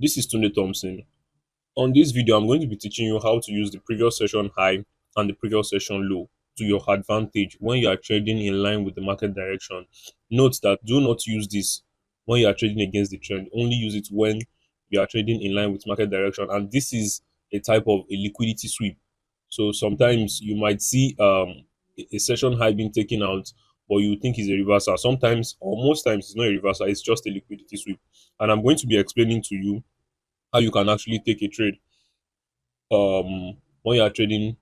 This is Tunde Thompson. On this video, I'm going to be teaching you how to use the previous session high and the previous session low to your advantage when you are trading in line with the market direction. Note that do not use this when you are trading against the trend. Only use it when you are trading in line with market direction. And this is a type of a liquidity sweep. So sometimes you might see a session high being taken out, but you think it's a reversal. Sometimes or most times it's not a reversal, it's just a liquidity sweep. And I'm going to be explaining to you how you can actually take a trade when you are trading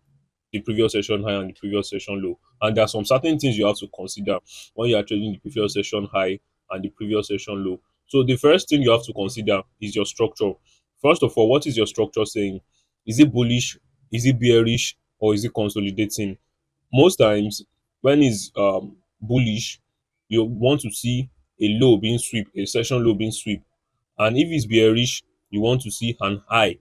the previous session high and the previous session low. And there are some certain things you have to consider when you are trading the previous session high and the previous session low. So the first thing you have to consider is your structure. First of all, what is your structure saying? Is it bullish? Is it bearish? Or is it consolidating? Most times, when it's bullish, you want to see a low being sweep, a session low being sweep. And if it's bearish, you want to see an high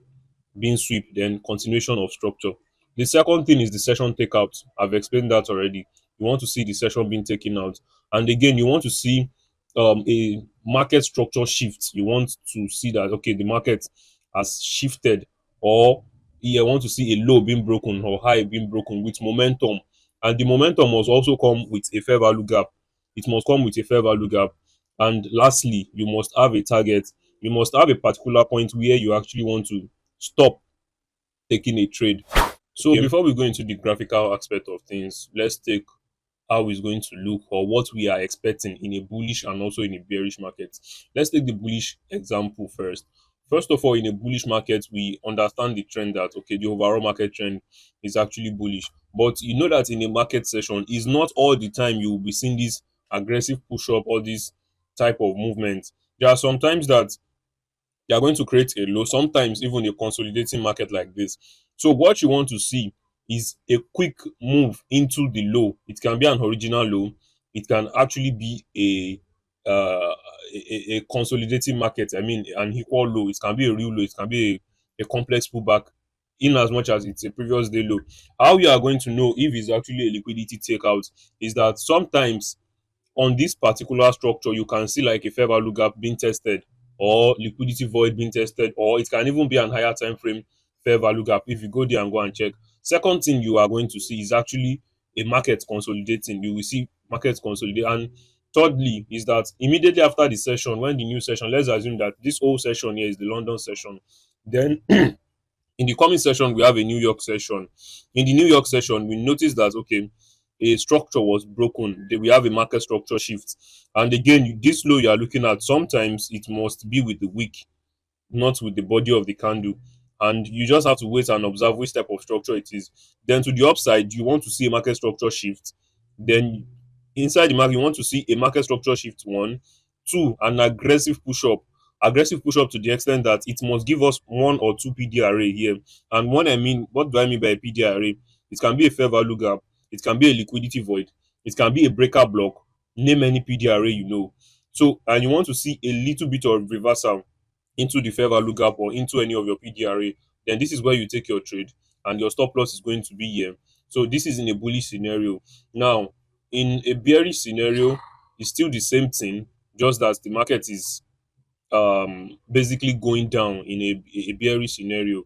being sweep, then continuation of structure. The second thing is the session takeout. I've explained that already. You want to see the session being taken out. And again, you want to see a market structure shift. You want to see that, okay, the market has shifted, or you want to see a low being broken or high being broken with momentum. And the momentum must also come with a fair value gap. It must come with a fair value gap. And lastly, you must have a target. You must have a particular point where you actually want to stop taking a trade. So before we go into the graphical aspect of things, let's take how it's going to look or what we are expecting in a bullish and also in a bearish market. Let's take the bullish example first. First of all, in a bullish market, we understand the trend that, okay, the overall market trend is actually bullish. But you know that in a market session, it's not all the time you will be seeing this aggressive push up or this type of movement. There are some times that they are going to create a low, sometimes even a consolidating market like this. So what you want to see is a quick move into the low. It can be an original low. It can actually be a consolidating market. I mean, an equal low. It can be a real low. It can be a complex pullback in as much as it's a previous day low. How you are going to know if it's actually a liquidity takeout is that sometimes on this particular structure, you can see like a fair value gap being tested or liquidity void being tested, or it can even be an higher time frame fair value gap if you go there and go and check. Second thing you are going to see is actually a market consolidating. You will see markets consolidate. And thirdly is that immediately after the session, when the new session, let's assume that this whole session here is the London session, then in the coming session we have a New York session. In the New York session, we notice that, okay, a structure was broken. We have a market structure shift. And again, this low you are looking at, sometimes it must be with the wick, not with the body of the candle. And you just have to wait and observe which type of structure it is. Then to the upside, you want to see a market structure shift. Then inside the market, you want to see a market structure shift, one. Two, an aggressive push up. Aggressive push up to the extent that it must give us one or two PD array here. And what do I mean by a PD array? It can be a fair value gap. It can be a liquidity void. It can be a breaker block. Name any PD array you know. So, and you want to see a little bit of reversal into the fair value gap or into any of your PDRA, then this is where you take your trade and your stop loss is going to be here. So this is in a bullish scenario. Now, in a bearish scenario, it's still the same thing, just that the market is basically going down in a bearish scenario.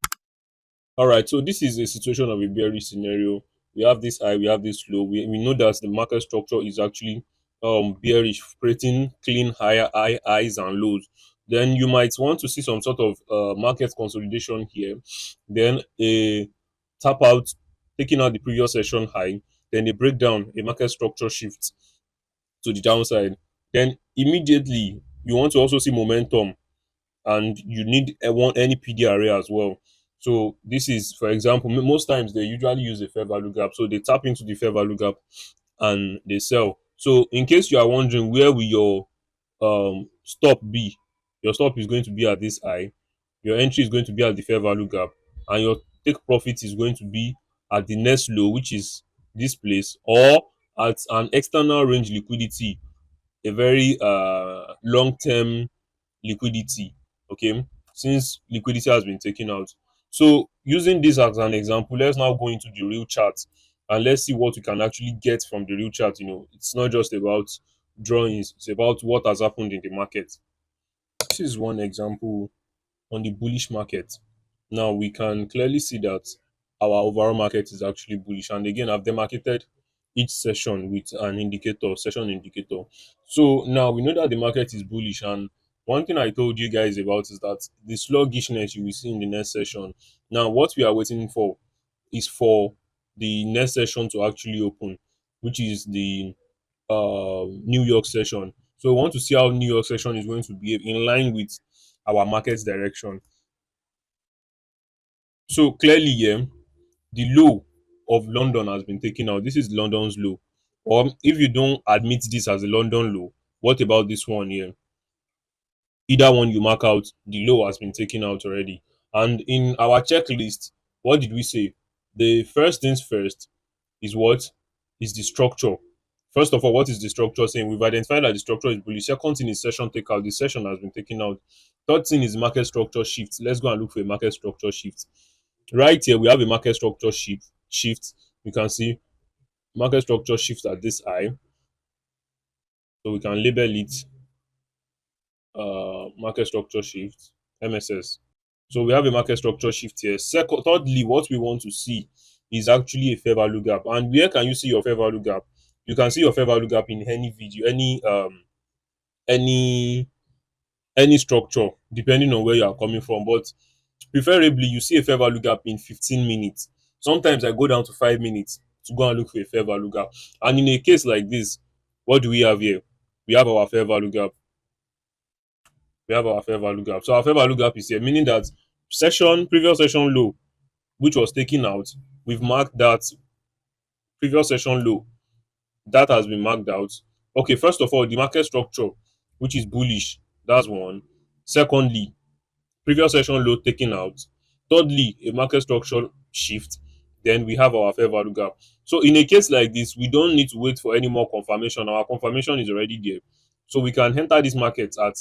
All right, so this is a situation of a bearish scenario. We have this high, we have this low. We know that the market structure is actually bearish, creating clean higher highs and lows. Then you might want to see some sort of market consolidation here. Then a tap out, taking out the previous session high. Then a breakdown, a market structure shift to the downside. Then immediately you want to also see momentum, and you need any PD array as well. So this is, for example, most times they usually use a fair value gap. So they tap into the fair value gap and they sell. So in case you are wondering where will your stop be, your stop is going to be at this high, your entry is going to be at the fair value gap, and your take profit is going to be at the next low, which is this place, or at an external range liquidity, a very long term liquidity, okay, since liquidity has been taken out. So using this as an example, let's now go into the real chart and let's see what we can actually get from the real chart. It's not just about drawings, it's about what has happened in the market. This is one example on the bullish market. Now we can clearly see that our overall market is actually bullish. And again, I've demarcated each session with an indicator, session indicator. So now we know that the market is bullish. And one thing I told you guys about is that the sluggishness you will see in the next session. Now, what we are waiting for is for the next session to actually open, which is the New York session. So we want to see how New York session is going to behave in line with our market's direction. So clearly, yeah, the low of London has been taken out. This is London's low. Or if you don't admit this as a London low, what about this one here? Either one you mark out, the low has been taken out already. And in our checklist, what did we say? The first things first is what? Is the structure. First of all, what is the structure saying? We've identified that the structure is bullish. Second thing is session takeout. The session has been taken out. Third thing is market structure shift. Let's go and look for a market structure shift. Right here, we have a market structure shift. You can see market structure shift at this high. So we can label it market structure shift, MSS. So we have a market structure shift here. Thirdly, what we want to see is actually a fair value gap. And where can you see your fair value gap? You can see your fair value gap in any video, any any structure, depending on where you are coming from. But preferably, you see a fair value gap in 15 minutes. Sometimes I go down to 5 minutes to go and look for a fair value gap. And in a case like this, what do we have here? We have our fair value gap. We have our fair value gap. So our fair value gap is here, meaning that previous session low, which was taken out, we've marked that previous session low. That has been marked out. Okay, first of all, the market structure, which is bullish, that's one. Secondly, previous session low taken out. Thirdly, a market structure shift. Then we have our fair value gap. So in a case like this, we don't need to wait for any more confirmation. Our confirmation is already there. So we can enter this market at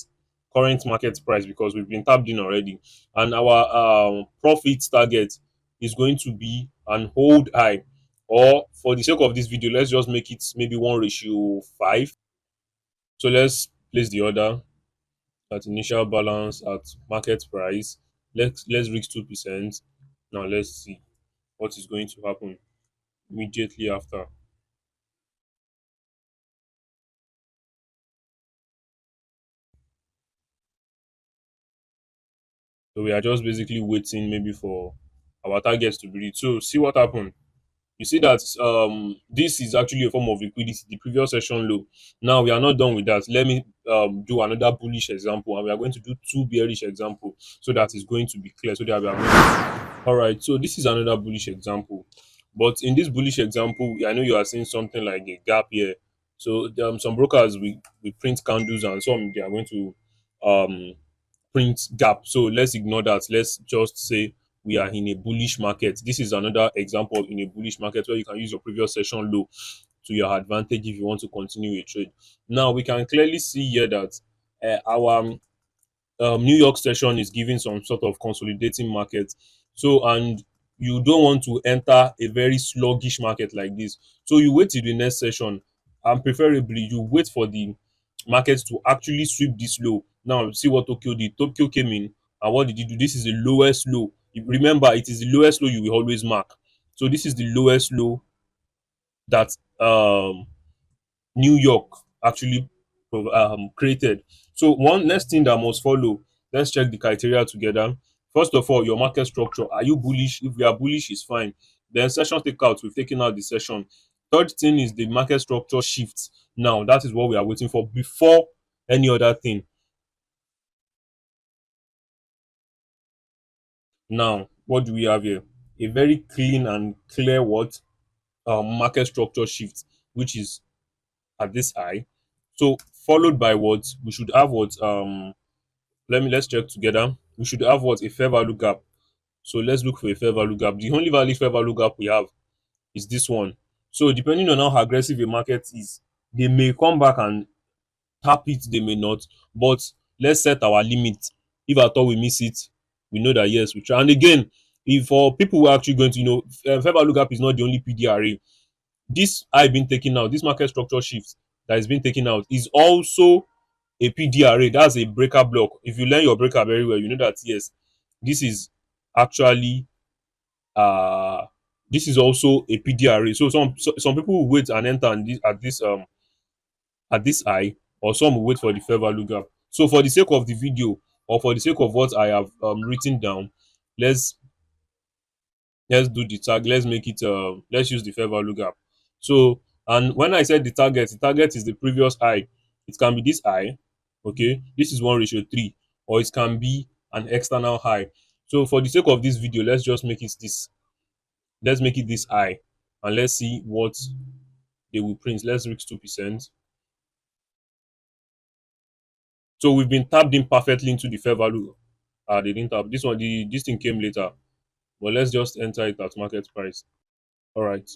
current market price because we've been tapped in already. And our profit target is going to be an hold high. Or for the sake of this video, let's just make it maybe 1:5. So let's place the order at initial balance at market price. Let's risk 2%. Now let's see what is going to happen immediately after. So we are just basically waiting maybe for our targets to be reached. So see what happened. You see that this is actually a form of liquidity, the previous session low. Now we are not done with that. Let me do another bullish example, and we are going to do two bearish example so that it's going to be clear. So that we are going to... All right. So this is another bullish example, but in this bullish example, I know you are seeing something like a gap here. So some brokers we print candles, and some they are going to um print gap. So let's ignore that. Let's just say we are in a bullish market. This is another example in a bullish market where you can use your previous session low to your advantage if you want to continue a trade. Now we can clearly see here that our New York session is giving some sort of consolidating market. So, and you don't want to enter a very sluggish market like this. So you wait till the next session, and preferably you wait for the market to actually sweep this low. Now, see what Tokyo did. Tokyo came in, and what did he do? This is the lowest low. Remember, it is the lowest low you will always mark. So this is the lowest low that New York actually created. So one next thing that must follow, let's check the criteria together. First of all, your market structure. Are you bullish? If we are bullish, it's fine. Then session takeout, we've taken out the session. Third thing is the market structure shifts. Now that is what we are waiting for before any other thing. Now, what do we have here? A very clean and clear what market structure shift, which is at this high. So followed by what we should have what let's check together. We should have what a fair value gap. So let's look for a fair value gap. The only valid fair value gap we have is this one. So depending on how aggressive a market is, they may come back and tap it, they may not. But let's set our limit. If at all we miss it, we know that yes, we try. And again, if for people who are actually going to, fair value gap is not the only PDRA. This I been taken out, this market structure shift that is being taken out is also a PDRA. That's a breaker block. If you learn your breaker very well, you know that yes, This is actually uh this is also a PDRA. So some people will wait and enter on at this high, or some will wait for the fair value gap. So for the sake of the video, or for the sake of what I have written down, let's let's do the tag. Let's make it let's use the fair value gap. So, and when I said the target is the previous high. It can be this high, okay, this is 1:3, or it can be an external high. So for the sake of this video, let's just make it this, let's make it this high, and let's see what they will print. Let's reach 2%. So we've been tapped in perfectly into the fair value. They didn't tap this one. This thing came later, but let's just enter it at market price. All right,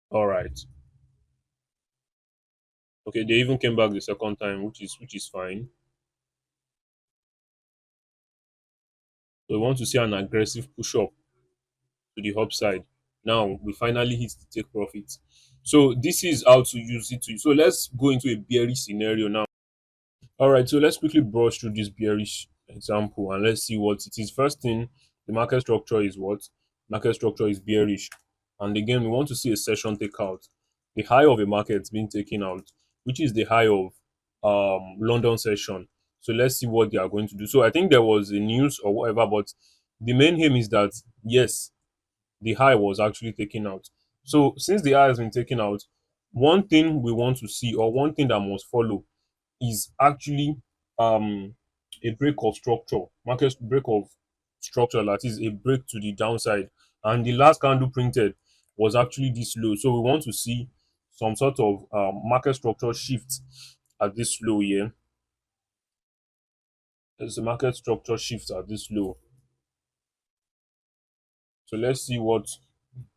all right. Okay, they even came back the second time, which is fine. So we want to see an aggressive push up to the upside. Now we finally hit the take profit. So this is how to use it. So let's go into a bearish scenario now. All right, so let's quickly brush through this bearish example and let's see what it is. First thing, the market structure is what? Market structure is bearish. And again, we want to see a session takeout. The high of a market being taken out, which is the high of London session. So let's see what they are going to do. So I think there was a news or whatever, but the main aim is that yes, the high was actually taken out. So since the high has been taken out, one thing we want to see, or one thing that must follow, is actually um a break of structure, market break of structure, that is a break to the downside. And the last candle printed was actually this low. So we want to see some sort of market structure shift at this low here. There's a market structure shift at this low. So let's see what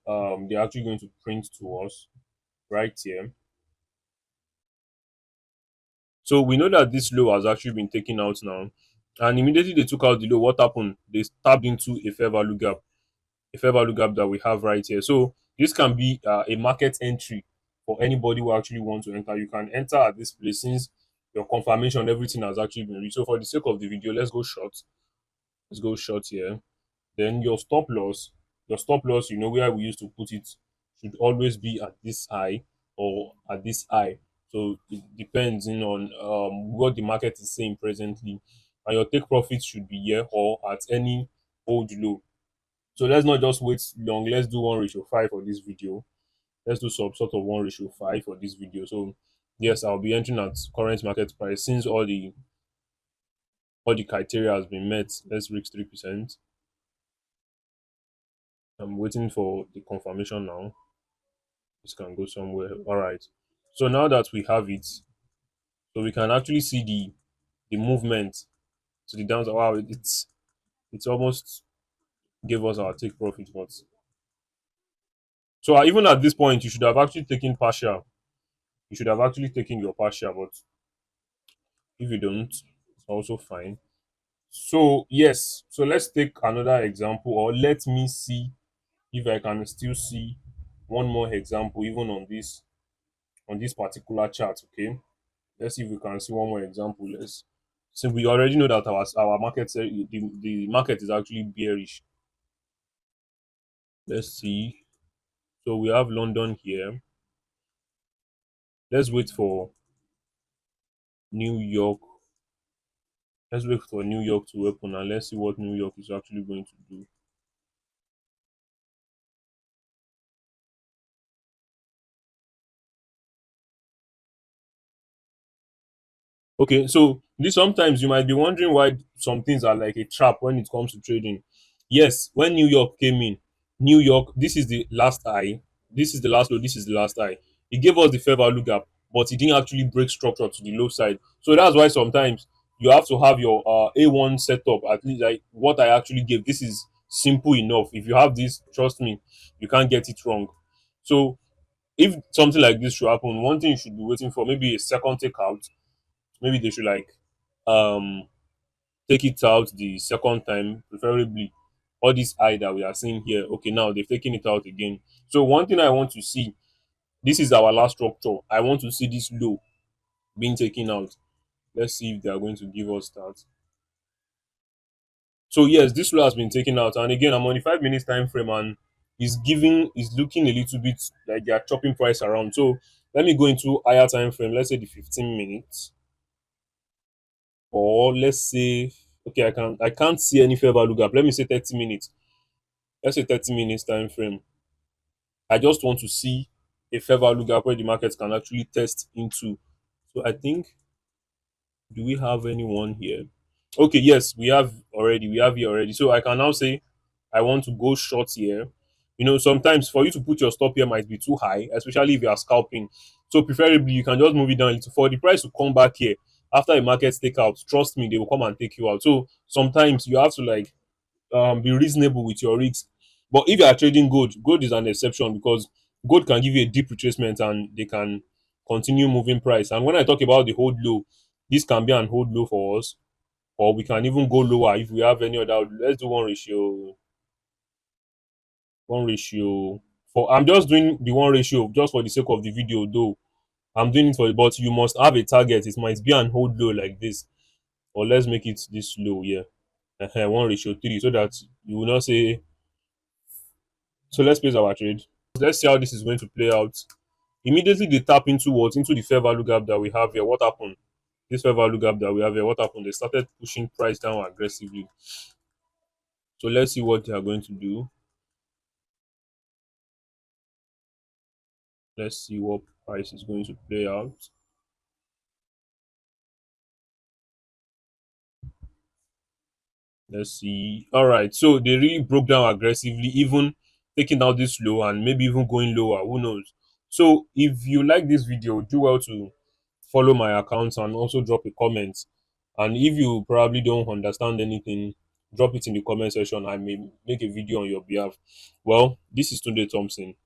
they're actually going to print to us right here. So we know that this low has actually been taken out now. And immediately they took out the low, what happened? They tapped into a fair value gap that we have right here. So this can be a market entry for anybody who actually wants to enter. You can enter at this place since your confirmation, everything has actually been reached. So for the sake of the video, let's go short. Let's go short here. Then your stop loss, you know where we used to put it, should always be at this high or at this high. So it depends on what the market is saying presently. And your take profit should be here or at any old low. So let's not just wait long. Let's do 1:5 for this video. Let's do some sort of 1:5 for this video. So yes, I'll be entering at current market price since all the criteria has been met. Let's reach 3%. I'm waiting for the confirmation now. This can go somewhere. All right. So now that we have it, so we can actually see the movement to the downside. Wow, it's almost gave us our take profit, but so even at this point, you should have actually taken partial. You should have actually taken your partial, but if you don't, it's also fine. So yes, so let's take another example, or let me see if I can still see one more example even on this particular chart. Okay, let's see if we can see one more example. Let's so we already know that our market the market is actually bearish. Let's see. So we have London here. Let's wait for New York. Let's wait for New York to open and let's see what New York is actually going to do. Okay, so this sometimes you might be wondering why some things are like a trap when it comes to trading. Yes, when New York came in, New York, this is the last high, this is the last low, this is the last high. It gave us the fair value gap, but it didn't actually break structure to the low side. So that's why sometimes you have to have your A1 setup, at least like what I actually gave. This is simple enough. If you have this, trust me, you can't get it wrong. So if something like this should happen, one thing you should be waiting for, maybe a second takeout. Maybe they should like um take it out the second time, preferably all this eye that we are seeing here. Okay, now they've taken it out again. So one thing I want to see, this is our last structure. I want to see this low being taken out. Let's see if they are going to give us that. So yes, this low has been taken out, and again, I'm on the 5 minutes time frame, and is looking a little bit like they are chopping price around. So let me go into higher time frame. Let's say the 15 minutes, or let's say, okay, I can't see any fair value gap. Let me say 30 minutes. Let's say 30 minutes time frame. I just want to see a fair value gap where the market can actually test into. So I think, do we have anyone here? Okay, yes, we have already. We have here already. So I can now say I want to go short here. You know, sometimes for you to put your stop here might be too high, especially if you are scalping. So preferably you can just move it down a little for the price to come back here after the market take out. Trust me, they will come and take you out. So sometimes you have to like be reasonable with your risks. But if you are trading gold, gold is an exception because gold can give you a deep retracement and they can continue moving price. And when I talk about the hold low, this can be an hold low for us, or we can even go lower if we have any other. Let's do one ratio. For I'm just doing the one ratio just for the sake of the video, though. I'm doing it for, but you must have a target. It might be an hold low like this, or let's make it this low, yeah. 1:3, so that you will not say. So let's place our trade. Let's see how this is going to play out. Immediately they tap into what? Into the fair value gap that we have here. What happened? This fair value gap that we have here, what happened? They started pushing price down aggressively. So let's see what they are going to do. Let's see what price is going to play out. Let's see. All right. So they really broke down aggressively, even taking out this low and maybe even going lower. Who knows? So if you like this video, do well to follow my account and also drop a comment. And if you probably don't understand anything, drop it in the comment section. I may make a video on your behalf. Well, this is Tunde Thompson.